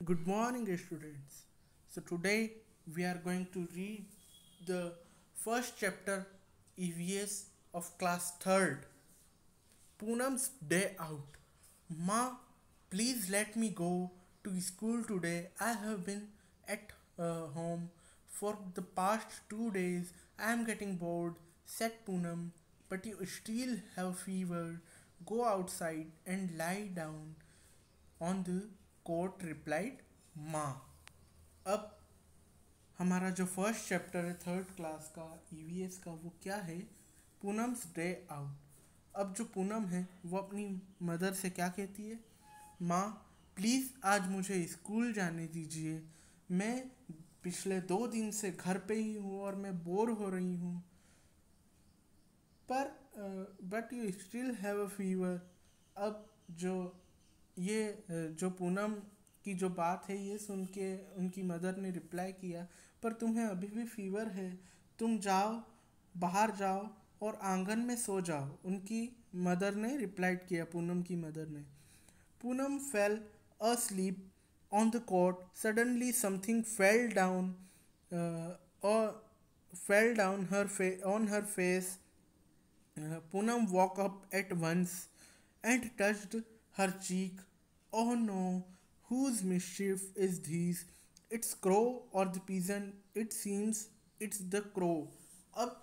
Good morning, students. So, today we are going to read the first chapter EVS of class 3rd, Poonam's Day Out. Ma, please let me go to school today. I have been at home for the past 2 days. I am getting bored, said Poonam. But you still have fever. Go outside and lie down on the court, replied Ma. अब हमारा जो first chapter है third class का EVS का वो क्या है? Poonam's day out. अब जो पूनम है वो अपनी मदर से क्या कहती है? माँ, प्लीज़ आज मुझे स्कूल जाने दीजिए। मैं पिछले 2 दिन से घर पे ही हूँ और मैं बोर हो रही हूँ। पर but you still have a fever. अब जो जो पूनम की जो बात है ये सुन के उनकी मदर ने रिप्लाई किया, पर तुम्हें अभी भी फीवर है। तुम जाओ, बाहर जाओ और आंगन में सो जाओ, उनकी मदर ने रिप्लाइड किया, पूनम की मदर ने। Poonam fail asleep on the cot. Suddenly something or fell down on her face. Poonam woke up at once and touched her cheek. Oh no, whose mischief is this? It's crow or the pigeon? It seems it's the crow. अब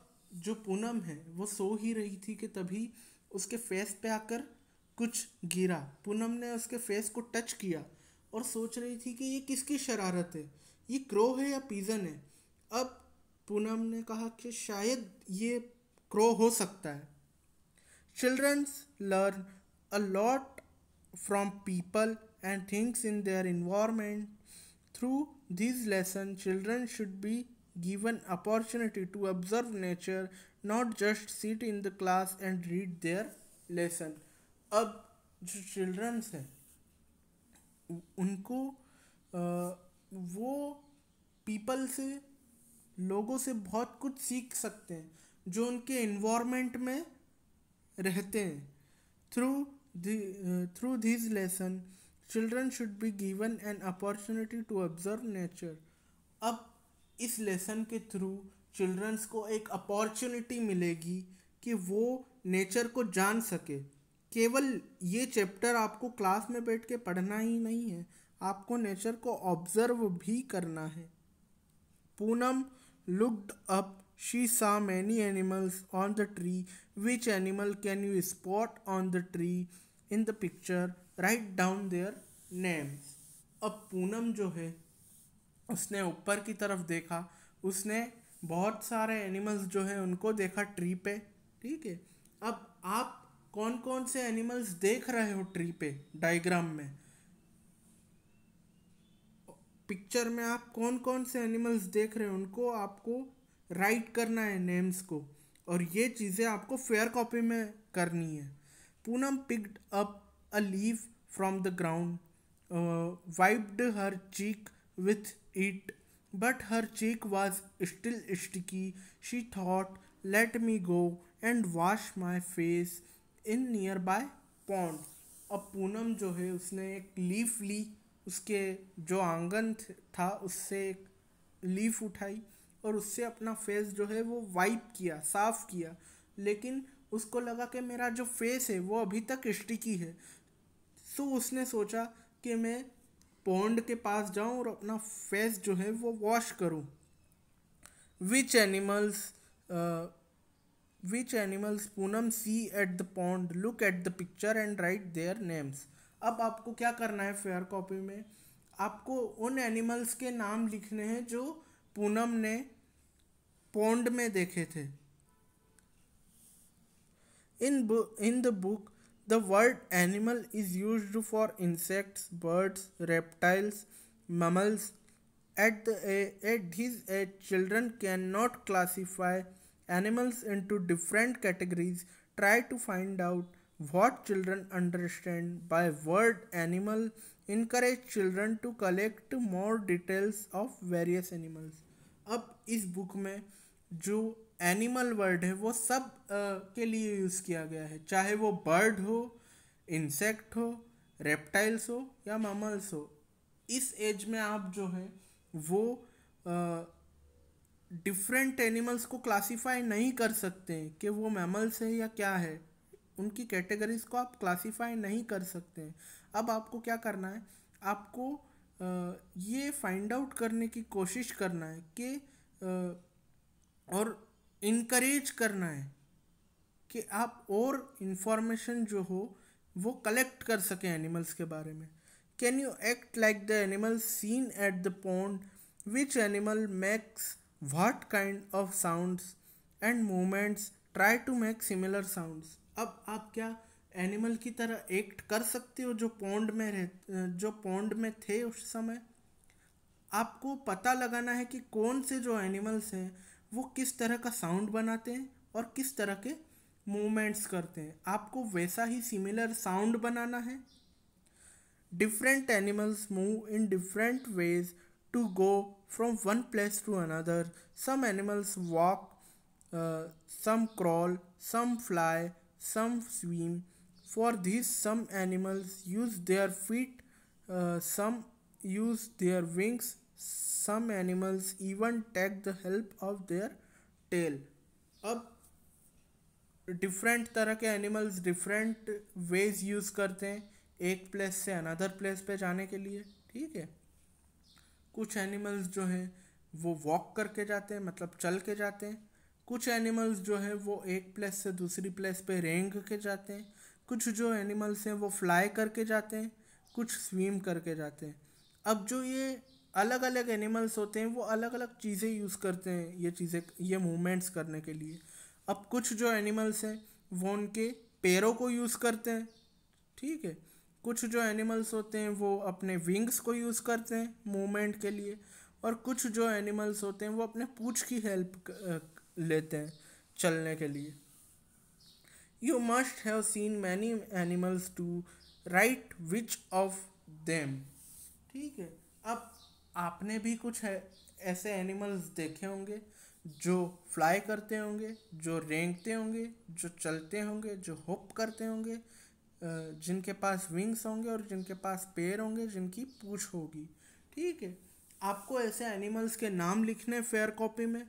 जो पूनम है वो सो ही रही थी कि तभी उसके face पे आकर कुछ गिरा। पूनम ने उसके फेस को टच किया और सोच रही थी कि ये किसकी शरारत है, ये क्रो है या पिजन है। अब पूनम ने कहा कि शायद ये क्रो हो सकता है। Childrens learn a lot from people and things in their environment. Through this lesson children should be given opportunity to observe nature, not just sit in the class and read their lesson. अब जो children's हैं उनको वो people से, लोगों से बहुत कुछ सीख सकते हैं जो उनके इन्वायरमेंट में रहते हैं। Through this lesson children should be given an opportunity to observe nature. अब इस लेसन के थ्रू चिल्ड्रंस को एक अपॉर्चुनिटी मिलेगी कि वो नेचर को जान सके। केवल ये चैप्टर आपको क्लास में बैठ के पढ़ना ही नहीं है, आपको नेचर को ऑब्जर्व भी करना है। Poonam looked up. She saw many animals on the tree. Which animal can you spot on the tree in the picture? Write down their names. अब पूनम जो है उसने ऊपर की तरफ देखा, उसने बहुत सारे एनिमल्स जो है उनको देखा ट्री पे। ठीक है, अब आप कौन कौन से एनिमल्स देख रहे हो ट्री पे? डायग्राम में, पिक्चर में आप कौन कौन से एनिमल्स देख रहे हो उनको आपको राइट करना है, नेम्स को, और ये चीज़ें आपको फेयर कॉपी में करनी है। Poonam picked up a leaf from the ground, wiped her cheek with it, but her cheek was still sticky. She thought, let me go and wash my face in nearby pond. अब पूनम जो है उसने एक leaf ली, उसके जो आंगन था उससे एक लीफ उठाई और उससे अपना फेस जो है वो वाइप किया, साफ किया। लेकिन उसको लगा कि मेरा जो फेस है वो अभी तक स्टिकी है। सो उसने सोचा कि मैं पॉन्ड के पास जाऊं और अपना फेस जो है वो वॉश करूं। Which animals Poonam see at the pond? Look at the picture and write their names. अब आपको क्या करना है फेयर कॉपी में? आपको उन एनिमल्स के नाम लिखने हैं जो पूनम ने पॉन्ड में देखे थे। In the book, the word animal is used for insects, birds, reptiles, mammals. At his age, children cannot classify animals into different categories. Try to find out what children understand by word animal. Encourage children to collect more details of various animals. अब इस book में जो animal word है वो सब के लिए use किया गया है, चाहे वो बर्ड हो, इंसेक्ट हो, रेप्टाइल्स हो या मैमल्स हो। इस एज में आप जो है वो डिफरेंट एनिमल्स को क्लासीफाई नहीं कर सकते हैं कि वो मैमल्स है या क्या है। उनकी कैटेगरीज को आप क्लासीफाई नहीं कर सकते हैं। अब आपको क्या करना है, आपको ये फाइंड आउट करने की कोशिश करना है कि और इनकरेज करना है कि आप और इन्फॉर्मेशन जो हो वो कलेक्ट कर सकें एनिमल्स के बारे में। Can you act like the animal seen at the pond, which animal makes what kind of sounds and movements, try to make similar sounds. अब आप क्या एनिमल की तरह एक्ट कर सकते हो जो पॉन्ड में थे उस समय। आपको पता लगाना है कि कौन से जो एनिमल्स हैं वो किस तरह का साउंड बनाते हैं और किस तरह के मूवमेंट्स करते हैं। आपको वैसा ही सिमिलर साउंड बनाना है। Different animals move in different ways to go from one place to another. Some animals walk, some crawl, some fly, some swim. For this, some animals use their feet, some use their wings, some animals even take the help of their tail. अब different तरह के animals different ways use करते हैं एक place से another place पे जाने के लिए। ठीक है, कुछ एनिमल्स जो हैं वो वॉक करके जाते हैं, मतलब चल के जाते हैं। कुछ एनिमल्स जो है वो एक प्लेस से दूसरी प्लेस पे रेंग के जाते हैं। कुछ जो एनिमल्स हैं वो फ्लाई करके जाते हैं, कुछ स्विम करके जाते हैं। अब जो ये अलग अलग एनिमल्स होते हैं वो अलग अलग चीज़ें यूज़ करते हैं ये मूवमेंट्स करने के लिए। अब कुछ जो एनिमल्स हैं वो उनके पैरों को यूज़ करते हैं। ठीक है, कुछ जो एनिमल्स होते हैं वो अपने विंग्स को यूज़ करते हैं मूवमेंट के लिए, और कुछ जो एनिमल्स होते हैं वो अपने पूँछ की हेल्प लेते हैं चलने के लिए। You must have seen many animals to write which of them. ठीक है, अब आपने भी कुछ ऐसे एनिमल्स देखे होंगे जो फ्लाई करते होंगे, जो रेंगते होंगे, जो चलते होंगे, जो हॉप करते होंगे, जिनके पास विंग्स होंगे और जिनके पास पैर होंगे, जिनकी पूँछ होगी। ठीक है, आपको ऐसे एनिमल्स के नाम लिखने फेयर कॉपी में।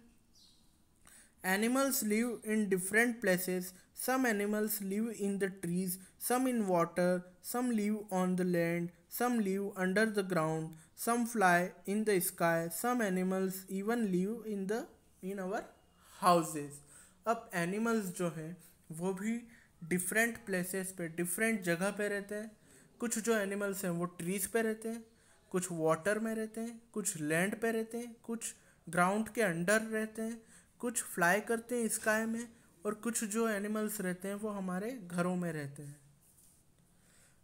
Animals live in different places. Some animals live in the trees, some in water, some live on the land, some live under the ground, some fly in the sky. Some animals even live in our houses. अब animals जो हैं वो भी different places पे, different जगह पे रहते हैं। कुछ जो एनिमल्स हैं वो ट्रीज पे रहते हैं, कुछ वाटर में रहते हैं, कुछ लैंड पे रहते हैं, कुछ ग्राउंड के अंडर रहते हैं, कुछ फ्लाई करते हैं स्काई में, और कुछ जो एनिमल्स रहते हैं वो हमारे घरों में रहते हैं।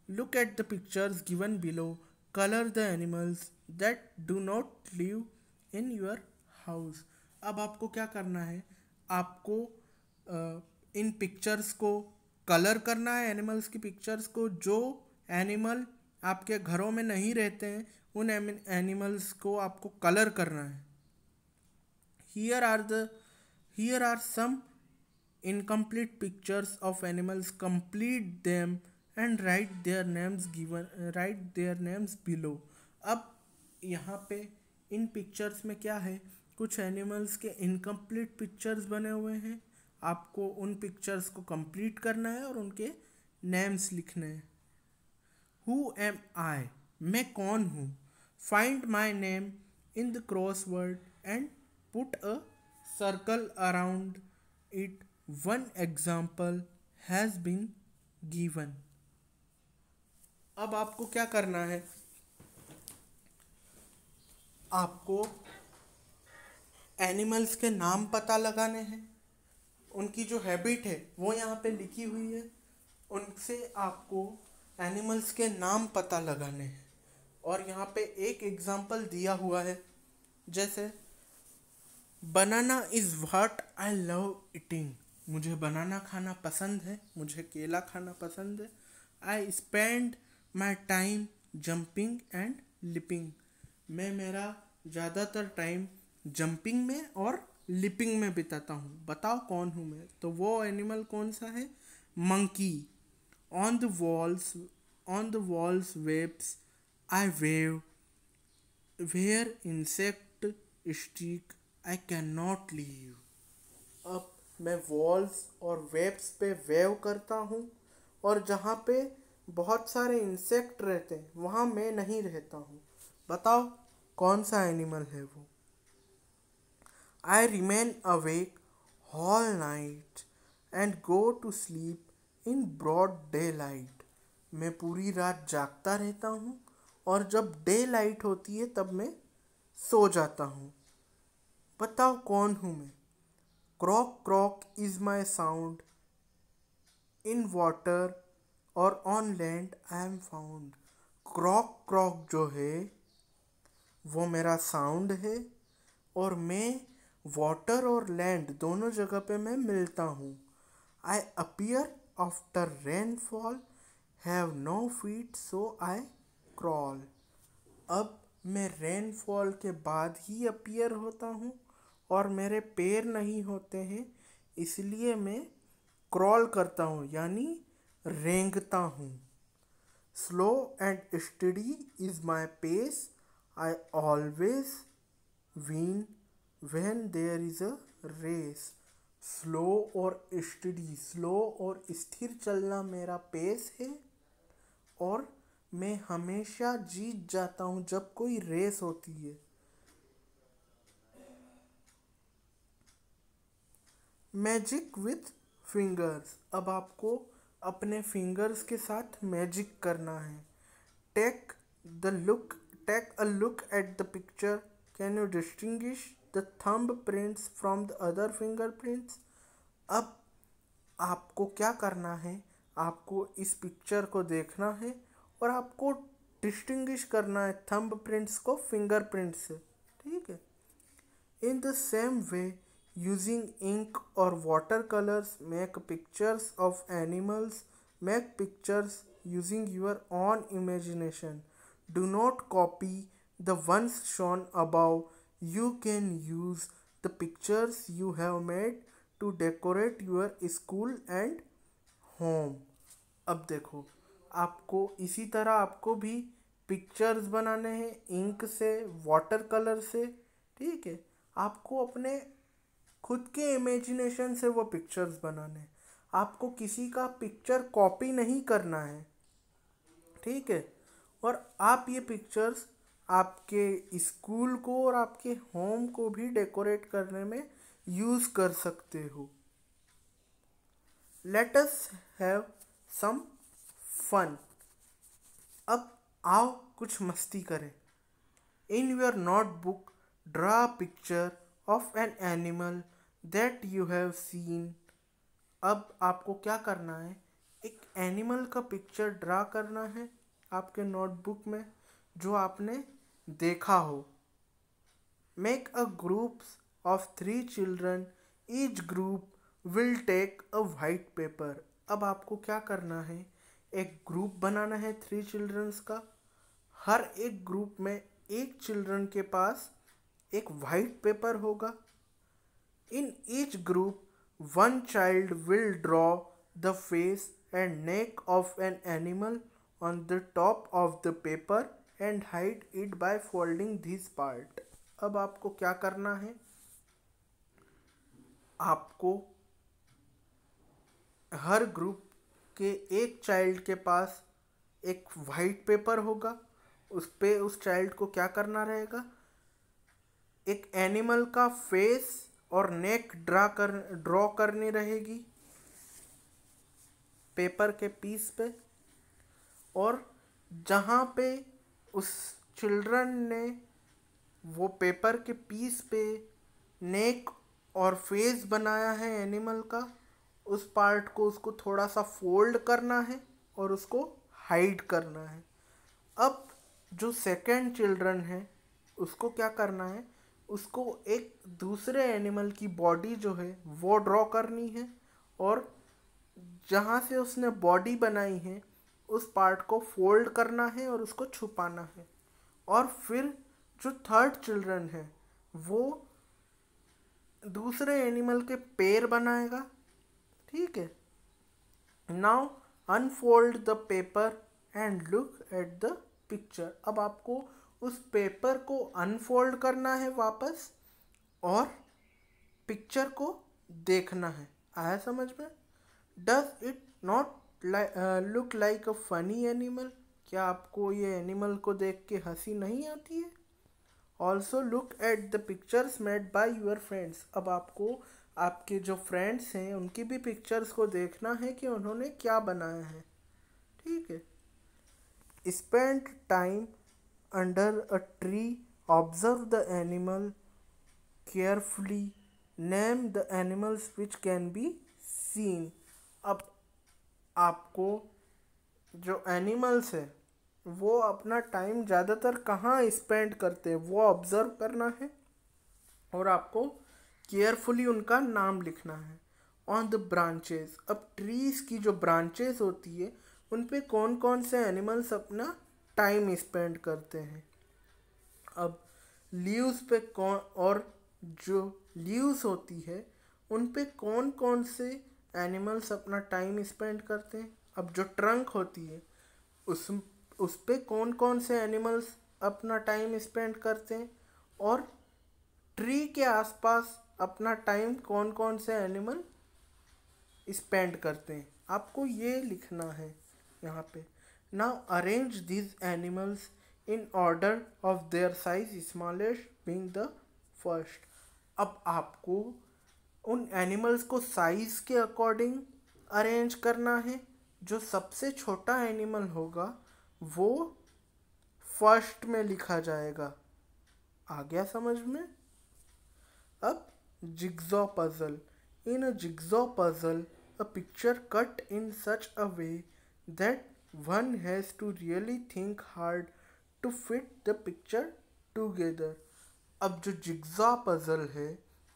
Look at the pictures given below, colour the animals that do not live in your house. अब आपको क्या करना है, आपको इन पिक्चर्स को कलर करना है, एनिमल्स की पिक्चर्स को। जो एनिमल आपके घरों में नहीं रहते हैं उन एनिमल्स को आपको कलर करना है। Here are the Here are some incomplete pictures of animals. Complete them and write their names below. अब यहाँ पे इन पिक्चर्स में क्या है, कुछ एनिमल्स के इनकम्प्लीट पिक्चर्स बने हुए हैं। आपको उन पिक्चर्स को कंप्लीट करना है और उनके नेम्स लिखने हैं। Who am I? मैं कौन हूँ? Find my name in the crossword and put a circle around it. One example has been given. अब आपको क्या करना है, आपको एनिमल्स के नाम पता लगाने हैं, उनकी जो हैबिट है वो यहाँ पे लिखी हुई है, उनसे आपको एनिमल्स के नाम पता लगाने हैं। और यहाँ पे एक एग्जांपल दिया हुआ है, जैसे banana is what I love eating. मुझे बनाना खाना पसंद है, मुझे केला खाना पसंद है। I spend my time jumping and leaping. मैं मेरा ज़्यादातर टाइम जंपिंग में और लिपिंग में बिताता हूँ। बताओ कौन हूँ मैं? तो वो एनिमल कौन सा है? Monkey. On the walls webs I weave. Where insect stick I can not leave. अब मैं वॉल्स और वेब्स पे वेव करता हूँ, और जहाँ पे बहुत सारे इंसेक्ट रहते हैं वहाँ मैं नहीं रहता हूँ। बताओ कौन सा एनिमल है वो। I remain awake all night and go to sleep in broad day light. मैं पूरी रात जागता रहता हूँ, और जब डे लाइट होती है तब मैं सो जाता हूँ। बताओ कौन हूँ मैं। Croak croak is my sound in water और on land I am found. Croak croak जो है वो मेरा साउंड है, और मैं वाटर और लैंड दोनों जगह पे मैं मिलता हूँ। I appear after rainfall, have no feet so I crawl. अब मैं रेनफॉल के बाद ही अपीयर होता हूँ, और मेरे पैर नहीं होते हैं, इसलिए मैं क्रॉल करता हूँ यानी रेंगता हूँ। Slow and study is my pace, I always win when there is a race. Slow और स्टडी, स्लो और स्थिर चलना मेरा पेस है, और मैं हमेशा जीत जाता हूँ जब कोई रेस होती है। Magic with fingers. अब आपको अपने फिंगर्स के साथ मैजिक करना है। Take the look take a look at the picture, can you distinguish the thumb prints from the other finger prints. अब आपको क्या करना है, आपको इस पिक्चर को देखना है, और आपको डिस्टिंग्विश करना है थंब प्रिंट्स को फिंगर प्रिंट्स से। ठीक है। In the same way, using ink or watercolors make pictures of animals, make pictures using your own imagination. Do not copy the ones shown above. You can use the pictures you have made to decorate your school and home. अब देखो, आपको इसी तरह आपको भी pictures बनाने हैं ink से, वाटर कलर से। ठीक है। आपको अपने खुद के इमेजिनेशन से वो पिक्चर्स बनाने हैं। आपको किसी का पिक्चर कॉपी नहीं करना है। ठीक है। और आप ये पिक्चर्स आपके स्कूल को और आपके होम को भी डेकोरेट करने में यूज़ कर सकते हो। Let us have some fun. अब आओ कुछ मस्ती करें। In your notebook draw a picture of an animal that you have seen. अब आपको क्या करना है, एक एनिमल का पिक्चर ड्रा करना है आपके नोटबुक में जो आपने देखा हो। Make a group of 3 children, each group will take a white paper. अब आपको क्या करना है, एक ग्रुप बनाना है 3 चिल्ड्रंस का। हर एक ग्रुप में एक चिल्ड्रन के पास एक वाइट पेपर होगा। In each group one child will draw the face and neck of an animal on the top of the paper and hide it by folding this part. अब आपको क्या करना है, आपको हर ग्रुप के एक चाइल्ड के पास एक वाइट पेपर होगा। उस पे उस चाइल्ड को क्या करना रहेगा, एक एनिमल का फेस और नेक ड्रॉ करनी रहेगी पेपर के पीस पे। और जहाँ पे उस चिल्ड्रन ने वो पेपर के पीस पे नेक और फेस बनाया है एनिमल का, उस पार्ट को उसको थोड़ा सा फोल्ड करना है और उसको हाइड करना है। अब जो सेकंड चिल्ड्रन है उसको क्या करना है, उसको एक दूसरे एनिमल की बॉडी जो है वो ड्रॉ करनी है, और जहाँ से उसने बॉडी बनाई है उस पार्ट को फोल्ड करना है और उसको छुपाना है। और फिर जो थर्ड चिल्ड्रन है वो दूसरे एनिमल के पैर बनाएगा। ठीक है। Now unfold the paper and look at the picture. अब आपको उस पेपर को अनफोल्ड करना है वापस और पिक्चर को देखना है। आया समझ में? Does it not look like a funny animal? क्या आपको ये एनिमल को देख के हंसी नहीं आती है? Also look at the pictures made by your friends. अब आपको आपके जो फ्रेंड्स हैं उनकी भी पिक्चर्स को देखना है कि उन्होंने क्या बनाया है। ठीक है। Spend time under a tree, observe the animal carefully, name the animals which can be seen. अब आपको जो एनिमल्स है वो अपना टाइम ज़्यादातर कहाँ स्पेंड करते हैं वो ऑब्जर्व करना है और आपको केयरफुली उनका नाम लिखना है। ऑन द ब्रांचेस, अब ट्रीज की जो ब्रांचेस होती है उन पे कौन कौन से एनिमल्स अपना टाइम स्पेंड करते हैं। अब लीव्स पे कौन, और जो लीव्स होती है उन पे कौन कौन से एनिमल्स अपना टाइम स्पेंड करते हैं। अब जो ट्रंक होती है उस पे कौन कौन से एनिमल्स अपना टाइम स्पेंड करते हैं और ट्री के आसपास अपना टाइम कौन कौन से एनिमल स्पेंड करते हैं। आपको ये लिखना है यहाँ पे। Now arrange this animals in order of their size, smallest being the first. अब आपको उन एनिमल्स को साइज के अकॉर्डिंग अरेंज करना है। जो सबसे छोटा एनिमल होगा वो फर्स्ट में लिखा जाएगा। आ गया समझ में? अब jigsaw puzzle. In a jigsaw puzzle a picture cut in such a way that one has to really think hard to fit the picture together। अब जो जिग्जॉ पजल है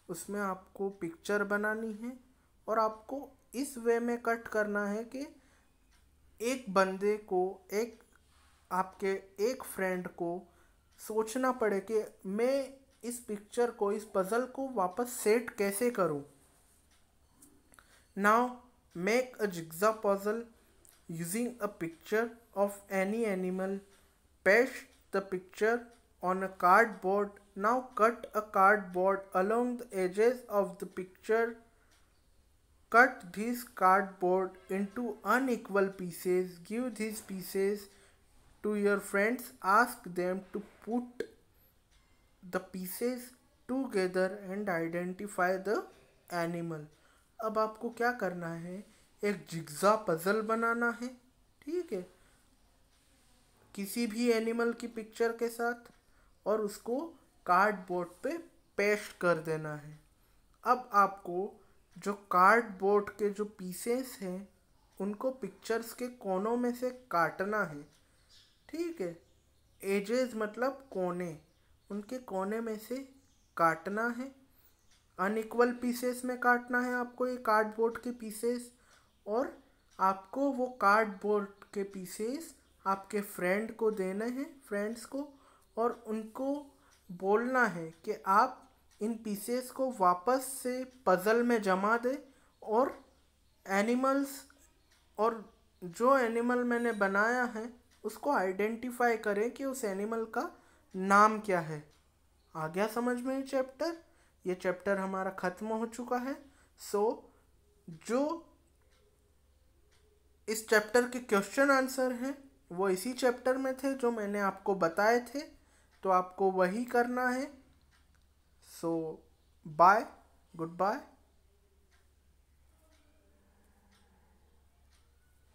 उसमें आपको पिक्चर बनानी है और आपको इस वे में कट करना है कि एक बंदे को, आपके एक फ्रेंड को सोचना पड़े कि मैं इस पिक्चर को, इस पजल को वापस सेट कैसे करूं। Now make a jigsaw puzzle using a picture of any animal. Paste the picture on a cardboard. Now cut a cardboard along the edges of the picture. Cut this cardboard into unequal pieces. Give these pieces to your friends. Ask them to put the pieces together and identify the animal। अब आपको क्या करना है, एक जिग्जा puzzle बनाना है। ठीक है, किसी भी एनिमल की पिक्चर के साथ, और उसको कार्डबोर्ड पे पेस्ट कर देना है। अब आपको जो कार्डबोर्ड के जो पीसेस हैं उनको पिक्चर्स के कोनों में से काटना है। ठीक है, एजेस मतलब कोने, उनके कोने में से काटना है। अनइक्वल पीसेस में काटना है आपको ये कार्डबोर्ड के पीसेस, और आपको वो कार्डबोर्ड के पीसेस आपके फ्रेंड को देने हैं, फ्रेंड्स को, और उनको बोलना है कि आप इन पीसेस को वापस से पजल में जमा दें और एनिमल्स, और जो एनिमल मैंने बनाया है उसको आइडेंटिफाई करें कि उस एनिमल का नाम क्या है। आ गया समझ में ये चैप्टर? ये चैप्टर हमारा ख़त्म हो चुका है। जो इस चैप्टर के क्वेश्चन आंसर हैं वो इसी चैप्टर में थे जो मैंने आपको बताए थे, तो आपको वही करना है। Bye, good bye.